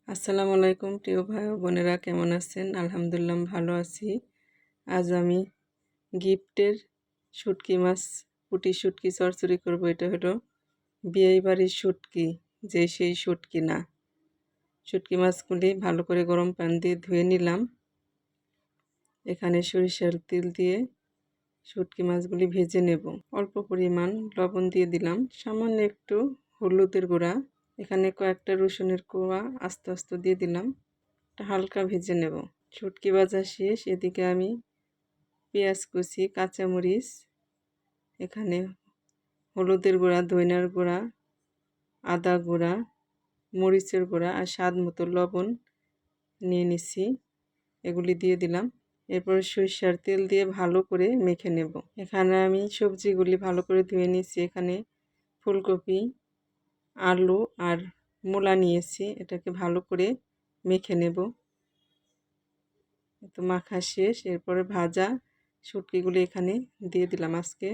আসসালামু আলাইকুম প্রিয় ভাই ও বোনেরা, কেমন আছেন? আলহামদুলিল্লাহ ভালো আছি। আজ আমি গিফটের শুটকি মাছ, পুঁটি শুটকি চচ্চড়ি করব। এটা হলো বিয়ে বাড়ির শুটকি, সেই শুটকি না। শুটকি মাছগুলি ভালো করে গরম পানি দিয়ে ধুয়ে নিলাম। এখানে সরিষার তেল দিয়ে শুটকি মাছগুলি ভেজে নেব। অল্প পরিমাণ লবণ দিয়ে দিলাম, সামান্য একটু হলুদের গুঁড়া, এখানে কয়েকটা রসুনের কোয়া আস্তে আস্তে দিয়ে দিলাম। হালকা ভেজে নেব। শুটকি ভাজা শেষ। এদিকে আমি পেঁয়াজ কুচি, কাঁচামরিচ, এখানে হলুদের গুঁড়া, ধনিয়ার গুঁড়া, আদা গুঁড়া, মরিচের গুঁড়া আর স্বাদ মতো লবণ নিয়ে নিচ্ছি, এগুলি দিয়ে দিলাম। এরপর সরিষার তেল দিয়ে ভালো করে মেখে নেব। এখানে আমি সবজিগুলি ভালো করে ধুয়ে নিয়েছি। এখানে ফুলকপি, আলু আর মূলা নিয়েছি, এটাকে ভালো করে মেখে নেব। তো মাখা শেষ। এরপরে ভাজা শুটকিগুলি এখানে দিয়ে দিলাম। আজকে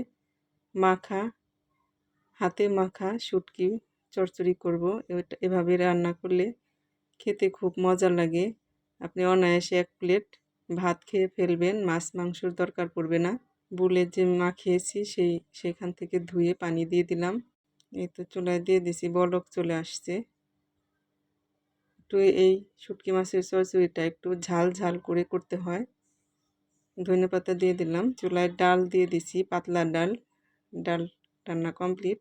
হাতে মাখা শুটকি চচ্চড়ি করব। এভাবে রান্না করলে খেতে খুব মজা লাগে। আপনি অনায়াসে 1 প্লেট ভাত খেয়ে ফেলবেন, মাছ মাংসর দরকার পড়বে না। বুলে যে মাখিয়েছি সেখান থেকে ধুয়ে পানি দিয়ে দিলাম। এই তো চুলায় দিয়ে দিছি, বলক চলে আসছে। একটু এই শুটকি মাছের চচ্চড়িটা একটু ঝাল ঝাল করে করতে হয়। ধনেপাতা দিয়ে দিলাম। চুলায় ডাল দিয়ে দিছি, পাতলা ডাল। ডাল রান্না কমপ্লিট।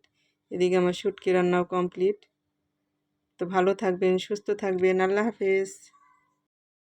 এদিকে আমার শুটকি রান্নাও কমপ্লিট। তো ভালো থাকবেন, সুস্থ থাকবেন। আল্লাহ হাফেজ।